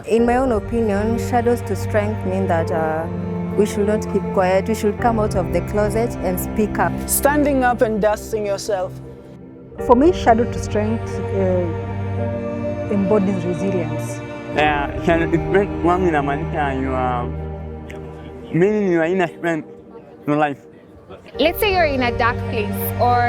In my own opinion, shadows to strength mean that we should not keep quiet. We should come out of the closet and speak up. Standing up and dusting yourself. For me, shadow to strength embodies resilience. One inamaanisha meaning you are in a strength in life. Let's say you're in a dark place or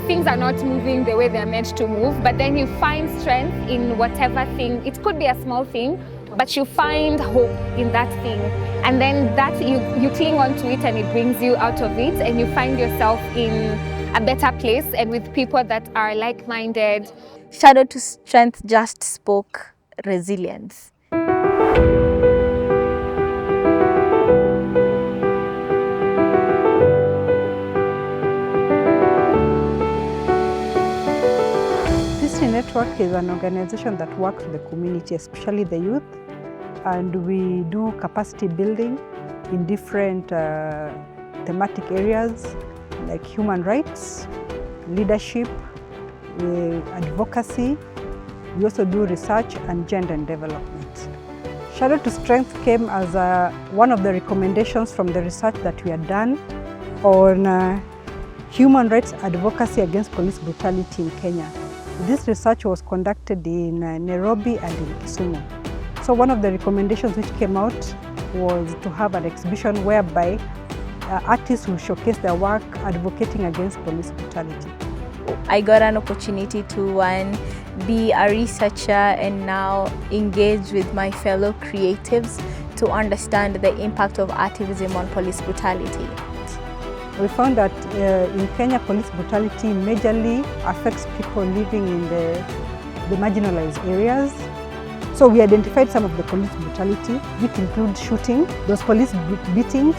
things are not moving the way they're meant to move, but then you find strength in whatever thing. It could be a small thing, but you find hope in that thing. And then that you cling on to it and it brings you out of it and you find yourself in a better place and with people that are like-minded. Shadow to strength just spoke resilience. This network is an organization that works with the community, especially the youth, and we do capacity building in different thematic areas like human rights, leadership, advocacy. We also do research and gender and development. Shadow to Strength came as one of the recommendations from the research that we had done on human rights advocacy against police brutality in Kenya. This research was conducted in Nairobi and in Kisumu. So one of the recommendations which came out was to have an exhibition whereby artists will showcase their work advocating against police brutality. I got an opportunity to be a researcher and now engage with my fellow creatives to understand the impact of activism on police brutality. We found that in Kenya, police brutality majorly affects people living in the marginalized areas. So we identified some of the police brutality, which includes shooting, those police beatings,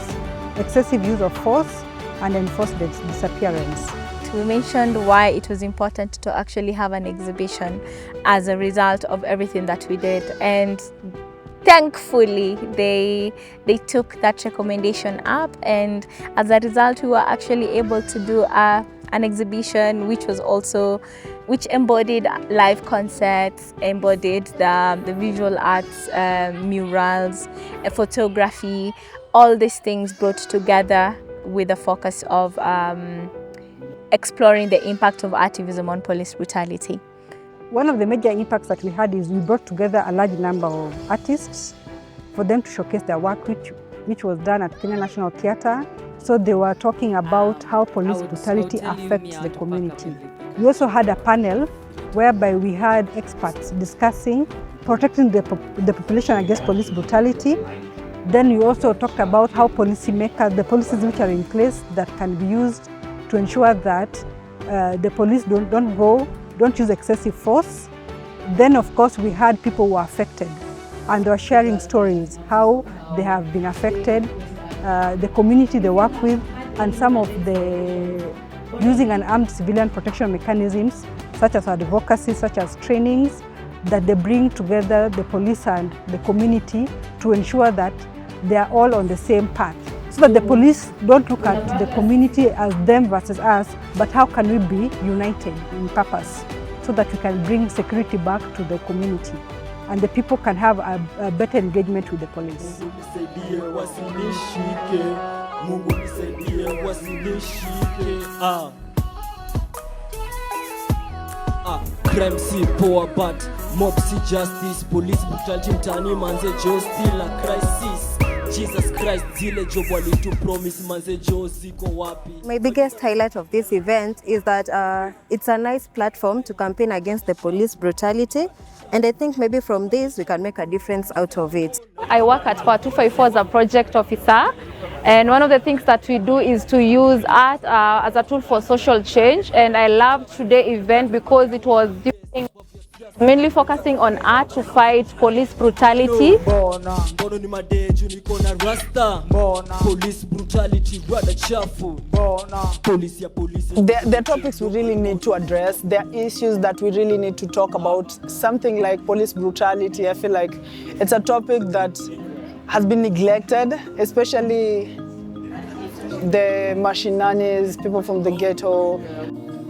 excessive use of force, and enforced disappearance. We mentioned why it was important to actually have an exhibition as a result of everything that we did, and thankfully they took that recommendation up, and as a result we were actually able to do an exhibition which embodied live concerts, embodied the visual arts, murals, photography, all these things brought together with the focus of exploring the impact of activism on police brutality. One of the major impacts that we had is we brought together a large number of artists for them to showcase their work, which was done at Kenya National Theatre. So they were talking about how police brutality affects the community. We also had a panel whereby we had experts discussing protecting the population against police brutality. Then we also talked about how policymakers, the policies which are in place that can be used to ensure that the police don't use excessive force. Then of course we had people who were affected and they were sharing stories, how they have been affected, the community they work with, and some of the using an armed civilian protection mechanisms such as advocacy, such as trainings that they bring together the police and the community to ensure that they are all on the same path. So that the police don't look at the community as them versus us, but how can we be united in purpose so that we can bring security back to the community and the people can have a better engagement with the police. Crime si poor but mob si justice, police brutality mtani manze jo still a crisis. Jesus Christ, zile job walitu promise manze jo ziko wapi. My biggest highlight of this event is that it's a nice platform to campaign against the police brutality, and I think maybe from this we can make a difference out of it. I work at Part 254 as a project officer, and one of the things that we do is to use art as a tool for social change, and I loved today's event because it was mainly focusing on art to fight police brutality. Police brutality, The topics we really need to address, there are issues that we really need to talk about. Something like police brutality, I feel like it's a topic that has been neglected, especially the mashinanis, people from the ghetto.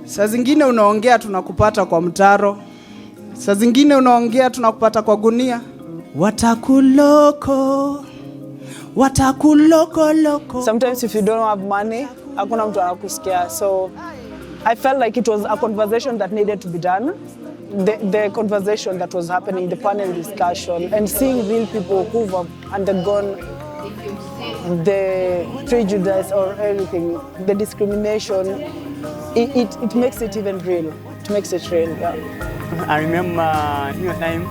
Saa zingine unaongea tunakupata kwa mtaro. Saa zingine unaongea tunakupata kwa gunia. Watakuloko, watakuloko loko. Sometimes if you don't have money, hakuna mtu anakusikia. So I felt like it was a conversation that needed to be done. The conversation that was happening, the panel discussion, and seeing real people who've undergone the prejudice or anything, the discrimination, it makes it even real. It makes it real, yeah. I remember hiyo time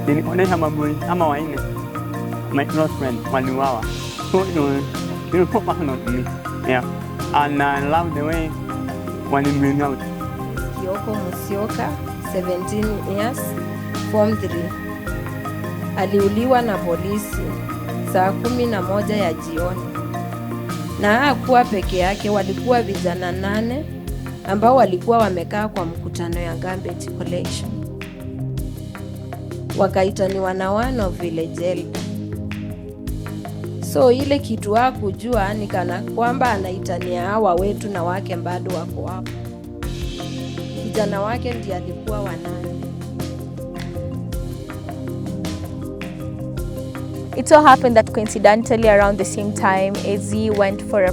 nilikuonesha maboi ama waine, my close friend waliuawa. So it was so personal to me, yeah. And I love the way when you bring out. Kioko Musyoka, 17 years, Form 3. Aliuliwa na polisi saa 11 ya jioni. Na hakuwa peke yake, walikuwa vijana 8 ambao walikuwa wamekaa kwa mkutano ya garbage collection. Wakaitaniwa na one of village elder. So ile kitu hakujua ni kana kwamba anaitania hawa wetu na wake bado wako hapo. Kijana wake ndiye alikuwa wanane. It so happened that coincidentally around the same time, AZ went for a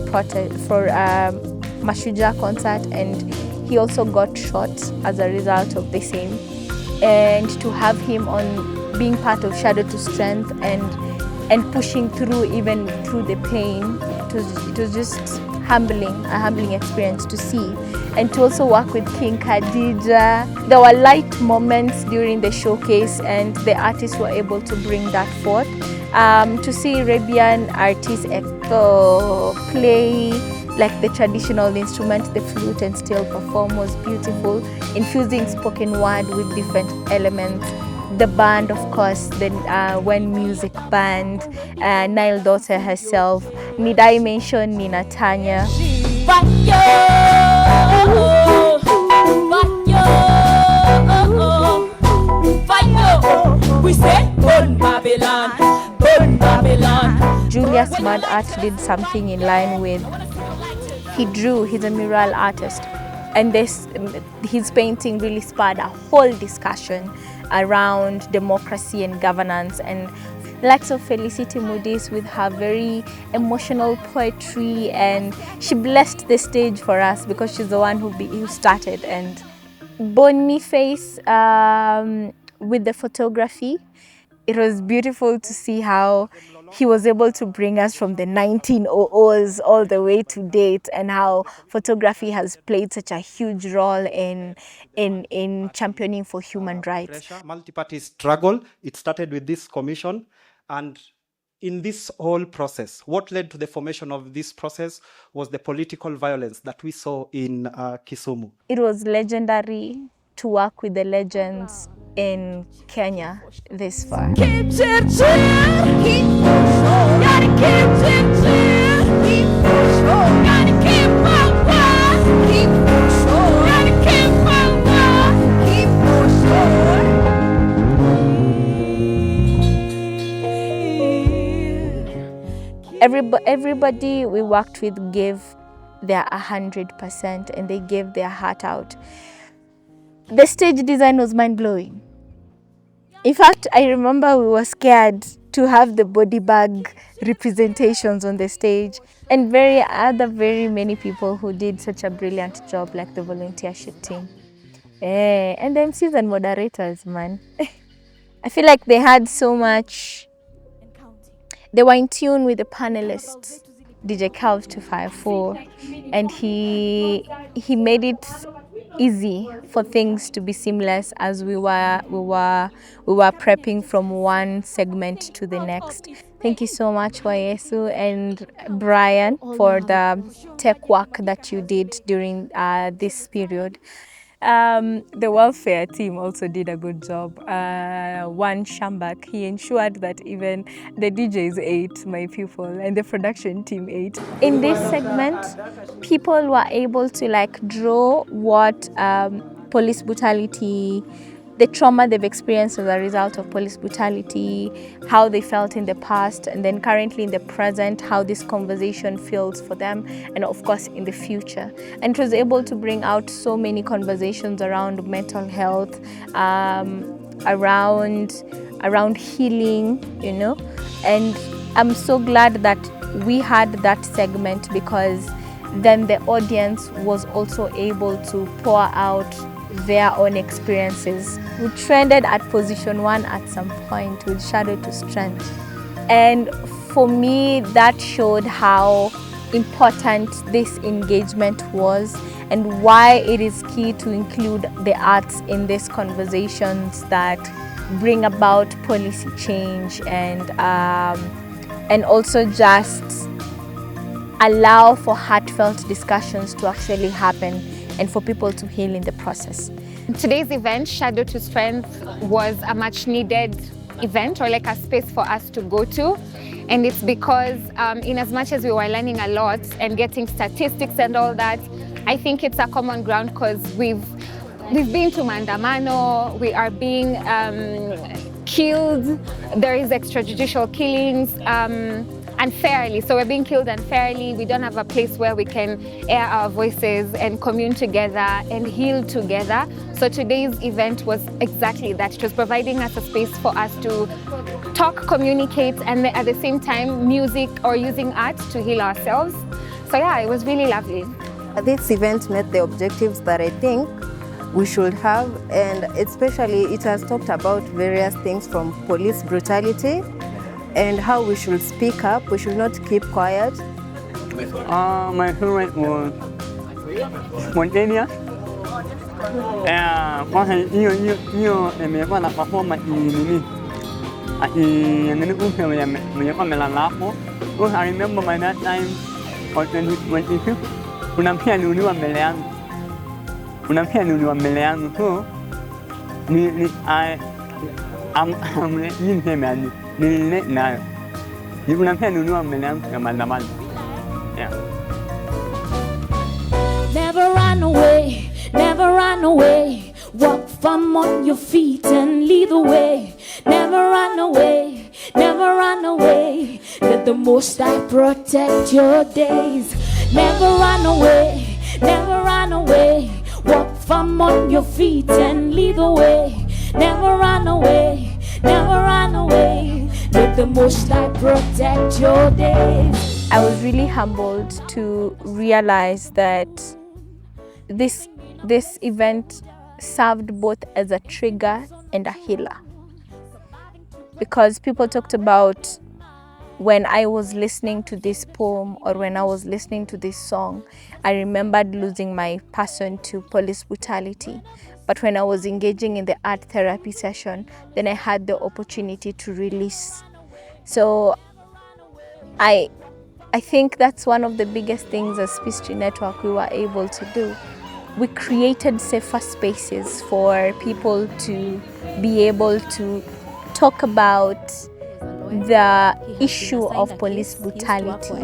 Mashujaa concert, and he also got shot as a result of the same. And to have him on being part of Shadow to Strength and pushing through even through the pain, it was just humbling, a humbling experience to see. And to also work with King Khadija. There were light moments during the showcase, and the artists were able to bring that forth. To see Arabian artists play like the traditional instrument, the flute, and still perform was beautiful, infusing spoken word with different elements. The band, of course, the When Music Band, Nile Daughter herself. Need I mention Nina Tanya? We say, burn Babylon, burn Babylon. Julius Mad Art did something in line with, he drew, he's a mural artist, and his painting really spurred a whole discussion around democracy and governance, and likes of Felicity Moody's with her very emotional poetry, and she blessed the stage for us because she's the one who started. And Boniface with the photography, it was beautiful to see how he was able to bring us from the 1900s all the way to date, and how photography has played such a huge role in championing for human rights. Multi-party struggle, it started with this commission, and in this whole process, what led to the formation of this process was the political violence that we saw in Kisumu. It was legendary to work with the legends in Kenya this far. Everybody we worked with gave their 100%, and they gave their heart out. The stage design was mind-blowing. In fact, I remember we were scared to have the body bag representations on the stage, and very many people who did such a brilliant job, like the volunteership team. And the MCs and moderators, man. I feel like they had so much. They were in tune with the panelists, DJ Calv 254, and he made it easy for things to be seamless as we were prepping from one segment to the next. Thank you so much, Wayesu and Brian, for the tech work that you did during this period. The welfare team also did a good job. One Shambak, he ensured that even the DJs ate, my people, and the production team ate. In this segment, people were able to draw what police brutality, the trauma they've experienced as a result of police brutality, how they felt in the past, and then currently in the present, how this conversation feels for them, and of course in the future. And it was able to bring out so many conversations around mental health, around healing, you know. And I'm so glad that we had that segment, because then the audience was also able to pour out their own experiences. We trended at position 1 at some point with Shadow to Strength. And for me, that showed how important this engagement was and why it is key to include the arts in these conversations that bring about policy change, and also just allow for heartfelt discussions to actually happen and for people to heal in the process. Today's event, Shadow to Strength, was a much needed event, or like a space for us to go to. And it's because in as much as we were learning a lot and getting statistics and all that, I think it's a common ground, because we've been to Maandamano, we are being killed, there is extrajudicial killings unfairly. So we're being killed unfairly. We don't have a place where we can air our voices and commune together and heal together. So today's event was exactly that. It was providing us a space for us to talk, communicate, and at the same time music or using art to heal ourselves. So yeah, it was really lovely. This event met the objectives that I think we should have, and especially it has talked about various things from police brutality and how we should speak up, we should not keep quiet. My favorite was spontaneous. Hiyo imekuwa na performance nini mwenye melalapo. I remember by that time or 2022 kuna pia niuliwa mbele yangu. So Never run away, never run away. Walk firm on your feet and lead the way. Never run away, never run away. Let the Most High protect your days. Never run away, never run away. Walk firm on your feet and lead the way. Never run away, never run away. Let the Most High protect your days. I was really humbled to realize that this event served both as a trigger and a healer. Because people talked about, when I was listening to this poem or when I was listening to this song, I remembered losing my passion to police brutality. But when I was engaging in the art therapy session, then I had the opportunity to release. So I think that's one of the biggest things as Peace Tree Network we were able to do. We created safer spaces for people to be able to talk about the issue of police brutality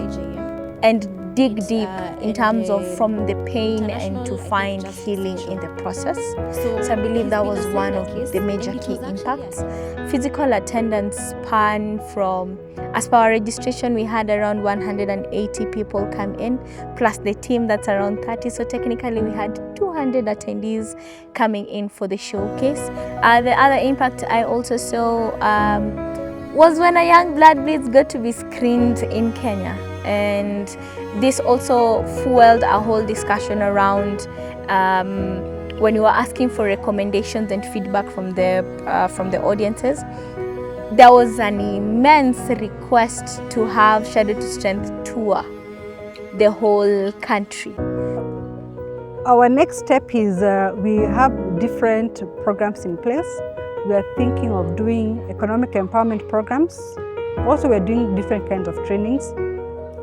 and dig deep in terms of from the pain and to find healing in the process. So I believe that was one of the major key impacts. Physical attendance span from, as per our registration, we had around 180 people come in, plus the team that's around 30. So technically we had 200 attendees coming in for the showcase. The other impact I also saw was when a Young Blood Bleeds got to be screened in Kenya. And this also fueled a whole discussion around when we were asking for recommendations and feedback from the audiences. There was an immense request to have Shadow to Strength tour the whole country. Our next step is we have different programs in place. We are thinking of doing economic empowerment programs. Also, we're doing different kinds of trainings.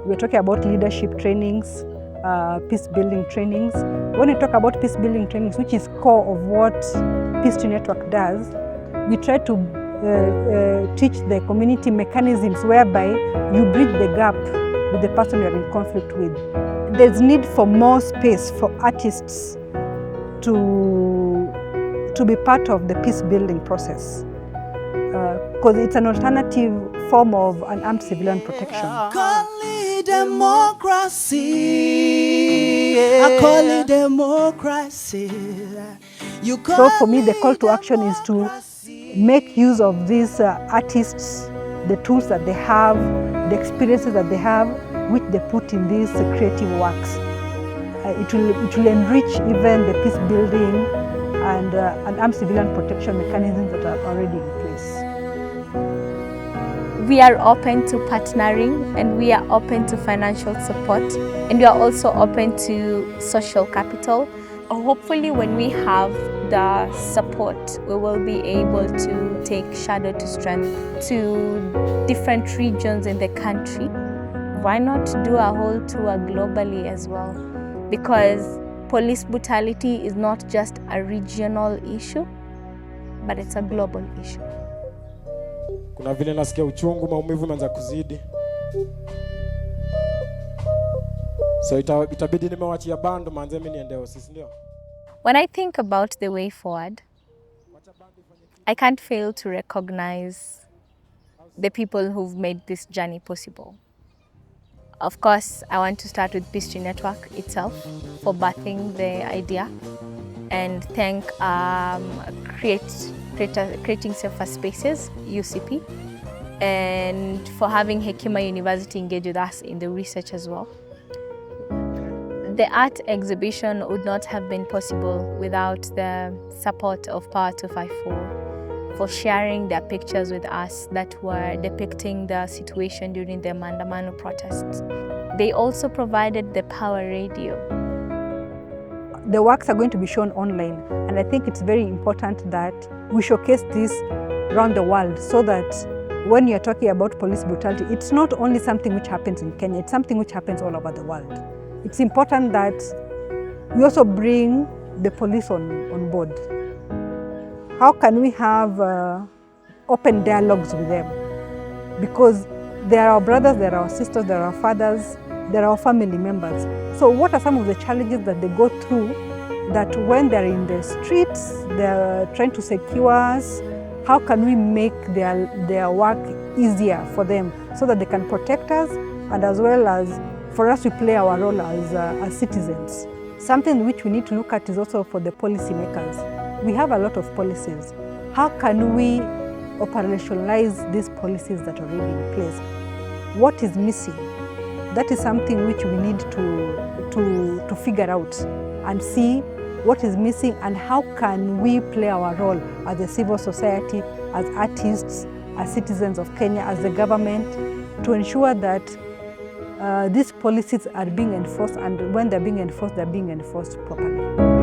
We're talking about leadership trainings, peace building trainings. When we talk about peace building trainings, which is core of what Peace Tree Network does, we try to teach the community mechanisms whereby you bridge the gap with the person you're in conflict with. There's need for more space for artists to be part of the peace building process, because it's an alternative form of an armed civilian protection. Democracy, I call it democracy. So for me, the call to action is to make use of these artists, the tools that they have, the experiences that they have, which they put in these creative works. It will enrich even the peace building and armed civilian protection mechanisms that are already in place. We are open to partnering, and we are open to financial support, and we are also open to social capital. Hopefully when we have the support, we will be able to take Shadow to Strength to different regions in the country. Why not do a whole tour globally as well? Because police brutality is not just a regional issue, but it's a global issue. Kuna vile nasikia uchungu, maumivu imeanza kuzidi. So itabidi nimewachia bando manze mimi niende ofisi ndio. When I think about the way forward, I can't fail to recognize the people who've made this journey possible. Of course, I want to start with Peace Tree Network itself for birthing the idea, and thank Creating Safer Spaces, UCP, and for having Hekima University engage with us in the research as well. The art exhibition would not have been possible without the support of Power 254 for sharing their pictures with us that were depicting the situation during the Maandamano protests. They also provided the Power Radio. The works are going to be shown online, and I think it's very important that we showcase this around the world so that when you're talking about police brutality, it's not only something which happens in Kenya, it's something which happens all over the world. It's important that we also bring the police on board. How can we have open dialogues with them? Because they are our brothers, they are our sisters, they are our fathers, they are our family members. So what are some of the challenges that they go through that when they're in the streets, they're trying to secure us? How can we make their work easier for them so that they can protect us, and as well as for us to play our role as citizens? Something which we need to look at is also for the policymakers. We have a lot of policies. How can we operationalize these policies that are already in place? What is missing? That is something which we need to figure out and see what is missing, and how can we play our role as a civil society, as artists, as citizens of Kenya, as the government, to ensure that these policies are being enforced, and when they're being enforced properly.